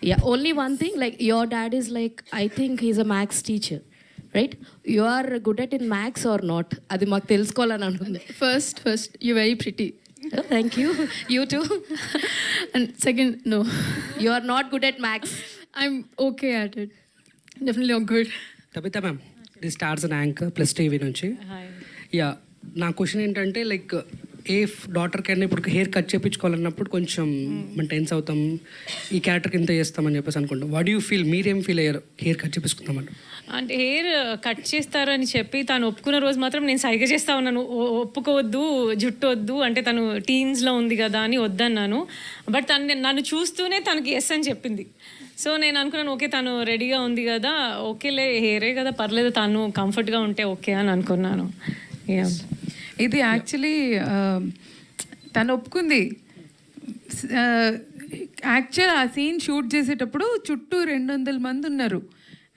Yeah, only one thing, like your dad is like, I think he's a maths teacher, right? You are good at in maths or not? అది మాకు తెలుసుకోవాలని అనుకుంది. First, you're very pretty. Oh, thank you. You too. And second, no. You are not good at maths. I'm okay at it. Definitely not good. Tabitha ma'am, this stars an anchor plus TV నుంచి. Yeah నా question ఏంటంటే like a daughter కన్నా ఇప్పుడు hair cut చేయించుకోవాలన్నప్పుడు కొంచెం మనం tense అవుతాం, ఈ క్యారెక్టర్కి ఇంత చేస్తామని చెప్పేసి అనుకుంటాం. వాట్ యూ ఫీల్, మీరేం ఫీల్ అయ్యారు హెయిర్ కట్ చేయించుకుందామని? అంటే హెయిర్ కట్ చేస్తారని చెప్పి తను ఒప్పుకున్న రోజు మాత్రం నేను సైగ చేస్తా ఉన్నాను, ఒప్పుకోవద్దు, జుట్టు వద్దు అంటే తను టీన్స్లో ఉంది కదా అని వద్దన్నాను. బట్ తను నన్ను చూస్తూనే తనకి ఎస్ అని చెప్పింది. సో నేను అనుకున్నాను ఓకే తను రెడీగా ఉంది కదా, ఓకేలే హెయిరే కదా పర్లేదు, తను కంఫర్ట్గా ఉంటే ఓకే అని అనుకున్నాను. ఇది యాక్చువల్లీ తను ఒప్పుకుంది. యాక్చువల్ ఆ సీన్ షూట్ చేసేటప్పుడు చుట్టూ 200 మంది ఉన్నారు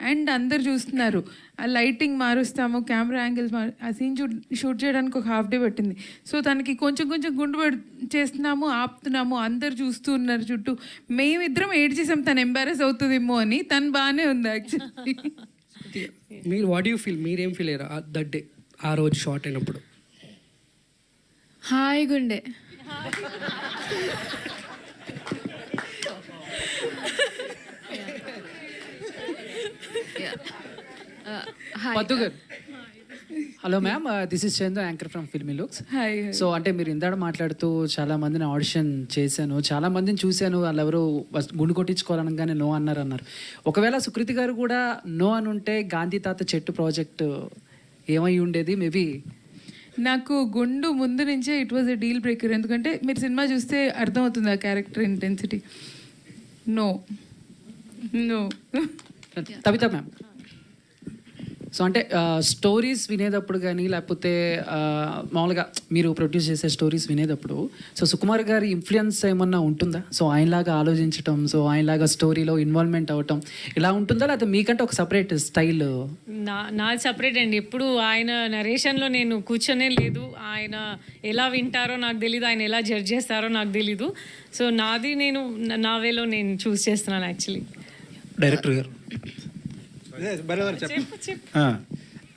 అండ్ అందరు చూస్తున్నారు. ఆ లైటింగ్ మారుస్తాము, కెమెరా యాంగిల్స్ ఆ సీన్ షూట్ చేయడానికి ఒక హాఫ్ డే పట్టింది. సో తనకి కొంచెం గుండు చేస్తున్నాము, ఆపుతున్నాము, అందరు చూస్తూ ఉన్నారు చుట్టూ. మేమిద్దరం ఏడ్ చేసాం తను ఎంబారెస్ అవుతుందేమో అని. తను బాగానే ఉంది యాక్చువల్లీ. మీరు వాట్ యూ ఫీల్, మీరేం ఫీల్ అయ్యారు దట్ డే, ఆ రోజు షార్ట్ అయినప్పుడు? హాయ్ గుండె. పద్దుగర్. Hello ma'am, this is Chandu, anchor from filmy looks. So అంటే మీరు ఇందాక మాట్లాడుతూ చాలా మందిని ఆడిషన్ చేశాను, చాలా మందిని చూశాను, వాళ్ళు ఎవరు గుండు కొట్టించుకోవాలనగానే నో అన్నారు. ఒకవేళ సుకృతి గారు కూడా నో అని ఉంటే గాంధీ తాత చెట్టు ప్రాజెక్ట్ ఏమై ఉండేది? మేబీ నాకు గుండు ముందు నుంచే it was a deal breaker. ఎందుకంటే మీరు సినిమా చూస్తే అర్థమవుతుంది ఆ character intensity. No Tabitha ma'am, so అంటే స్టోరీస్ వినేటప్పుడు కానీ లేకపోతే మామూలుగా మీరు ప్రొడ్యూస్ చేసే స్టోరీస్ వినేటప్పుడు సో సుకుమార్ గారి ఇన్ఫ్లుయెన్స్ ఏమన్నా ఉంటుందా? సో ఆయనలాగా ఆలోచించటం, సో ఆయనలాగా స్టోరీలో ఇన్వాల్వ్మెంట్ అవ్వటం ఇలా ఉంటుందా, లేకపోతే మీకంటే ఒక సపరేట్ స్టైల్? నాది సపరేట్ అండి. ఎప్పుడు ఆయన నరేషన్లో నేను కూర్చొనే లేదు. ఆయన ఎలా వింటారో నాకు తెలీదు, ఆయన ఎలా జడ్జ్ చేస్తారో నాకు తెలీదు. సో నాది నేను నా వేలో నేను చూస్ చేస్తున్నాను యాక్చువల్లీ. డైరెక్టర్ గారు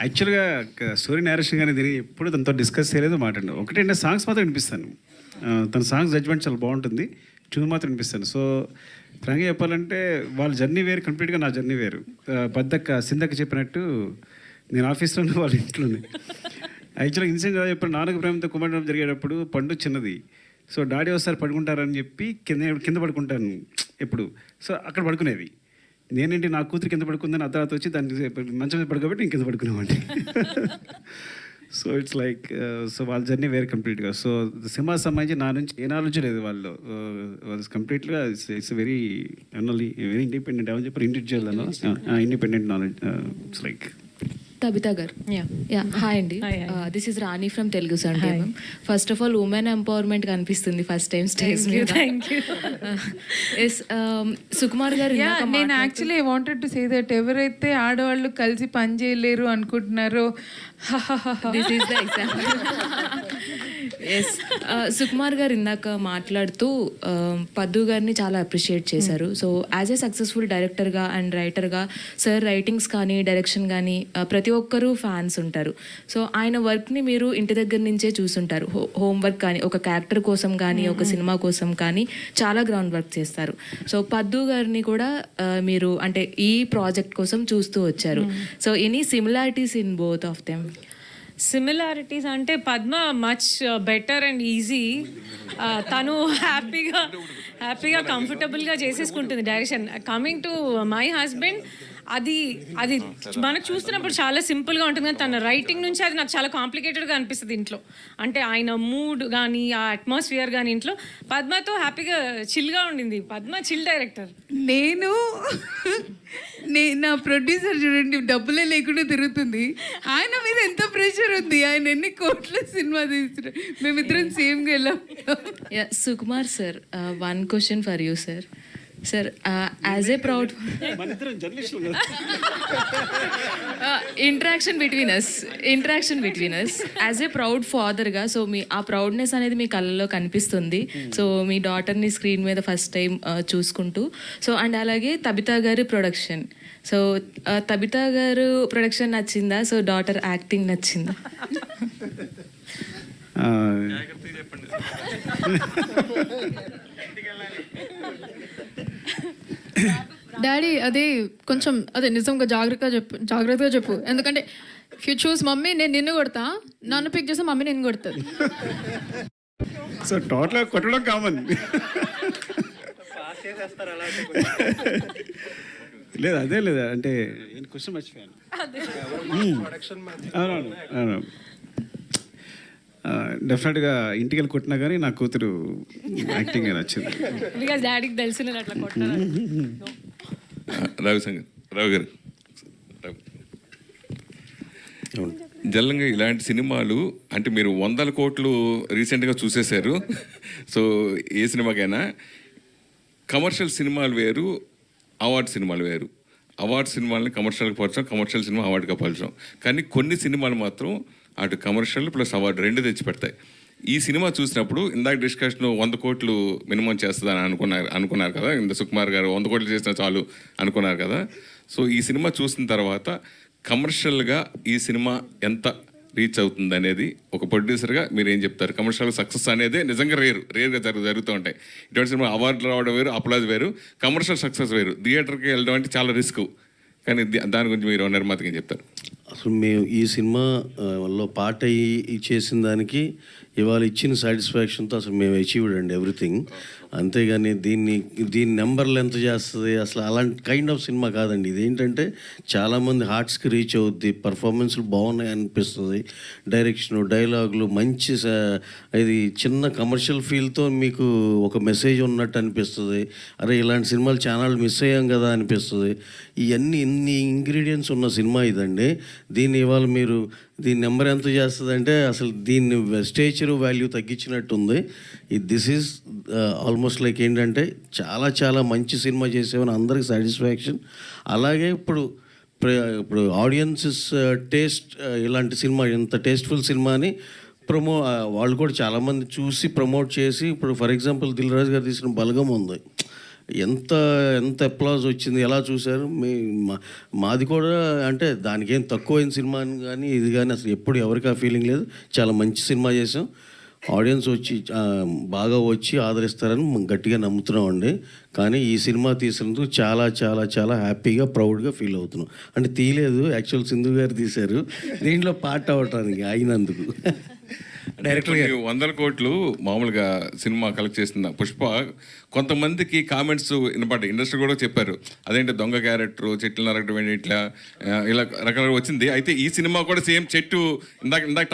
యాక్చువల్గా స్టోరీ నేరేషన్ కానీ దీన్ని ఎప్పుడు తనతో డిస్కస్ చేయలేదు, మాట్లాడు. ఒకటంటే సాంగ్స్ మాత్రం వినిపిస్తాను, తన సాంగ్స్ జడ్జ్మెంట్ చాలా బాగుంటుంది, ట్యూన్ మాత్రం వినిపిస్తాను. సో ఫ్రాంక్గా చెప్పాలంటే వాళ్ళ జర్నీ వేరు, కంప్లీట్గా నా జర్నీ వేరు. సిందక్క చెప్పినట్టు నేను ఆఫీస్లోనే వాళ్ళ ఇంట్లోనే. యాక్చువల్గా ఇన్సిడెంట్ ఎలా చెప్పాను, నాన్నకు ప్రేమతో కుమారం జరిగేటప్పుడు పండు చిన్నది. సో డాడీ ఒకసారి పడుకుంటారని చెప్పి కింద పడుకుంటాను ఎప్పుడు. సో అక్కడ పడుకునేది నేనేంటి, నా కూతురు కింద పడుకుందని ఆ తర్వాత వచ్చి దాన్ని మంచం మీద పడుకోబెట్టి నేను కింద పడుకునేవాడిని. సో ఇట్స్ లైక్ సో వాళ్ళ జర్నీ వేరే కంప్లీట్గా. సో సినిమా సంబంధించి నా నుంచి ఏ నాలెడ్జ్ లేదు వాళ్ళు. కంప్లీట్గా ఇట్స్ వెరీ వెరీ ఇండిపెండెంట్ ఏమని చెప్పారు, individual independent knowledge. It's like Tabitha gar. Yeah. Hi Andy. This is Rani from Telugu Sunday. First of all, women empowerment kanipistundi first time stage మీద. Thank you. Yes, Sukumar garu నేను actually I wanted to say that ఎవరైతే ఆడవాళ్ళు కలిసి పని చేయలేరు అనుకుంటున్నారో this is the example. Yes, Sukumar garu ఇందాక మాట్లాడుతూ పద్దు గారిని చాలా అప్రిషియేట్ చేశారు. సో యాజ్ ఏ సక్సెస్ఫుల్ డైరెక్టర్గా అండ్ రైటర్గా సార్ రైటింగ్స్ కానీ డైరెక్షన్ కానీ ప్రతి ఒక్కరూ ఫ్యాన్స్ ఉంటారు. సో ఆయన వర్క్ని మీరు ఇంటి దగ్గర నుంచే చూసుంటారు. హోంవర్క్ కానీ ఒక క్యారెక్టర్ కోసం కానీ ఒక సినిమా కోసం కానీ చాలా గ్రౌండ్ వర్క్ చేస్తారు. సో పద్దు గారిని కూడా మీరు అంటే ఈ ప్రాజెక్ట్ కోసం చూస్తూ వచ్చారు. So any similarities in both of them? Similarities అంటే Padma much better and easy. తను హ్యాపీగా కంఫర్టబుల్గా చేసేసుకుంటుంది direction. Coming to my husband, అది మనకు చూస్తున్నప్పుడు చాలా సింపుల్గా ఉంటుంది, కానీ తన రైటింగ్ నుంచి అది నాకు చాలా కాంప్లికేటెడ్గా అనిపిస్తుంది ఇంట్లో. అంటే ఆయన మూడ్ కానీ ఆ అట్మాస్ఫియర్ కానీ ఇంట్లో పద్మతో హ్యాపీగా చిల్గా ఉండింది. Padma chill director. నా ప్రొడ్యూసర్ చూడండి, డబ్బులే లేకుండా తిరుగుతుంది. ఆయన మీద ఎంత ప్రెషర్ ఉంది, ఆయన ఎన్ని కోట్ల సినిమా తీస్తున్నారు. మేమిద్దరం సేమ్గా వెళ్ళాం. Sukumar sir, one question for you sir. Sir as a proud interaction between us as a proud ఫాదర్గా, సో మీ ఆ ప్రౌడ్నెస్ అనేది మీ కళ్ళలో కనిపిస్తుంది. సో మీ డాటర్ని స్క్రీన్ మీద ఫస్ట్ టైం చూసుకుంటూ, సో అండ్ అలాగే తబితా గారి ప్రొడక్షన్. సో తబితా గారు ప్రొడక్షన్ నచ్చిందా? సో డాటర్ యాక్టింగ్ నచ్చిందా? డాడీ అదే కొంచెం అదే నిజంగా జాగ్రత్తగా చెప్పు, ఎందుకంటే ఇఫ్ యూ చూస్ మమ్మీ నేను నిన్ను కొడతా, నన్ను పిక్ చేస్తే మమ్మీ నిన్ను కొడుతుంది. సో టోటల్గా కొట్టడం కామన్. లేదు అదే లేదా అంటే క్వశ్చన్ మర్చిపోయాను. అవునవును, డెఫినెట్గా ఇంటికి వెళ్ళి కొట్టినా కానీ నా కూతురు యాక్టింగ్ నచ్చింది. బికాస్ డాడీకి తెలిసి నేను అట్లా కొట్టాను. రావు గారు జల్లంగా ఇలాంటి సినిమాలు అంటే మీరు 100 కోట్లు రీసెంట్గా చూసేశారు. సో ఏ సినిమాకైనా కమర్షియల్ సినిమాలు వేరు, అవార్డ్ సినిమాలు వేరు. అవార్డ్ సినిమాలని కమర్షియల్కి పోల్చాం, కమర్షియల్ సినిమా అవార్డుగా పోల్చాం. కానీ కొన్ని సినిమాలు మాత్రం అటు కమర్షియల్ ప్లస్ అవార్డు 2 తెచ్చి పెడతాయి. ఈ సినిమా చూసినప్పుడు ఇందాక డిస్కషన్ 100 కోట్లు మినిమం చేస్తుందని అనుకున్నారు కదా, ఇంత సుకుమార్ గారు 100 కోట్లు చేసినా చాలు అనుకున్నారు కదా. సో ఈ సినిమా చూసిన తర్వాత కమర్షియల్గా ఈ సినిమా ఎంత రీచ్ అవుతుంది అనేది ఒక ప్రొడ్యూసర్గా మీరు ఏం చెప్తారు? కమర్షియల్ సక్సెస్ అనేది నిజంగా రేర్గా జరుగుతూ ఉంటాయి. ఇటువంటి సినిమా అవార్డులు రావడం వేరు, అప్లాజ్ వేరు, కమర్షియల్ సక్సెస్ వేరు. థియేటర్కి వెళ్ళడం అంటే చాలా రిస్క్. కానీ దాని గురించి మీరు నిర్మాతకి ఏం చెప్తారు? అసలు మేము ఈ సినిమాలో పార్ట్ అయ్యి చేసిన దానికి ఇవాళ ఇచ్చిన సాటిస్ఫాక్షన్తో అసలు మేము అచీవ్డ్ అండి ఎవ్రీథింగ్. అంతేగాని దీని నెంబర్లు ఎంత చేస్తుంది అసలు అలాంటి కైండ్ ఆఫ్ సినిమా కాదండి. ఇదేంటంటే చాలామంది హార్ట్స్కి రీచ్ అవుద్ది, పర్ఫార్మెన్స్లు బాగున్నాయి అనిపిస్తుంది, డైరెక్షను డైలాగులు మంచి, ఇది చిన్న కమర్షియల్ ఫీల్తో మీకు ఒక మెసేజ్ ఉన్నట్టు అనిపిస్తుంది. అరే ఇలాంటి సినిమాలు ఛానల్ మిస్ అయ్యాం కదా అనిపిస్తుంది. ఇన్ని ఇంగ్రీడియంట్స్ ఉన్న సినిమా ఇదండి. దీన్ని ఇవాళ మీరు దీని నెంబర్ ఎంత చేస్తుంది అంటే అసలు దీన్ని స్టేచరు వాల్యూ తగ్గించినట్టుంది. దిస్ ఈజ్ ఆల్మోస్ట్ లైక్ ఏంటంటే చాలా చాలా మంచి సినిమా చేసేవని అందరికి సాటిస్ఫాక్షన్. అలాగే ఇప్పుడు ఆడియన్సెస్ టేస్ట్ ఇలాంటి సినిమా ఇంత టేస్ట్ఫుల్ సినిమాని వాళ్ళు కూడా చాలామంది చూసి ప్రమోట్ చేసి, ఇప్పుడు ఫర్ ఎగ్జాంపుల్ దిల్ రాజు గారు తీసిన బలగం ఉంది, ఎంత అప్లాజ్ వచ్చింది, ఎలా చూశారు? మాది కూడా అంటే దానికి ఏం తక్కువైన సినిమా అని కానీ ఇది కానీ అసలు ఎప్పుడు ఎవరికి ఆ ఫీలింగ్ లేదు. చాలా మంచి సినిమా చేసాం, ఆడియన్స్ బాగా వచ్చి ఆదరిస్తారని గట్టిగా నమ్ముతున్నామండి. కానీ ఈ సినిమా తీసినందుకు చాలా చాలా చాలా హ్యాపీగా ప్రౌడ్గా ఫీల్ అవుతున్నాం. అంటే తీయలేదు, యాక్చువల్ సింధు గారు తీశారు, దీంట్లో పార్ట్ అవ్వటానికి అయినందుకు. డైరెక్టర్ 100 కోట్లు మామూలుగా సినిమా కలెక్ట్ చేసిన పుష్ప కొంతమందికి కామెంట్స్ వినపడ్డాయి, ఇండస్ట్రీ కూడా చెప్పారు, అదేంటి దొంగ క్యారెక్టర్, చెట్లు నరకడం ఇట్లా ఇలా రకరకాల వచ్చింది. అయితే ఈ సినిమా కూడా సేమ్ చెట్టు ఇందాక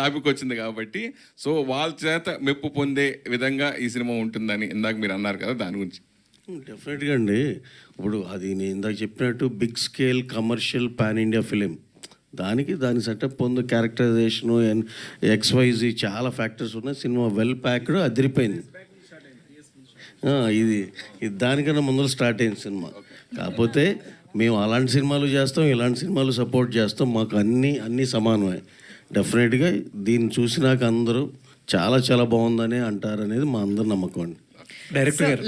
టాపిక్ వచ్చింది కాబట్టి సో వాళ్ళ చేత మెప్పు పొందే విధంగా ఈ సినిమా ఉంటుందని ఇందాక మీరు అన్నారు కదా, దాని గురించి. డెఫినెట్గా అండి. ఇప్పుడు అది నేను ఇందాక చెప్పినట్టు big scale commercial pan India film, దాని సెటప్ పొందు, క్యారెక్టరైజేషను, XYZ చాలా ఫ్యాక్టర్స్ ఉన్నాయి. సినిమా వెల్ ప్యాక్డ్, అదిరిపోయింది. ఇది దానికన్నా ముందర స్టార్ట్ అయింది సినిమా. కాకపోతే మేము అలాంటి సినిమాలు చేస్తాం, ఇలాంటి సినిమాలు సపోర్ట్ చేస్తాం, మాకు అన్నీ సమానమే. డెఫినెట్గా దీన్ని చూసినాక అందరూ చాలా చాలా బాగుందని అంటారనేది మా అందరి నమ్మకం అండి. డైరెక్టర్ గారు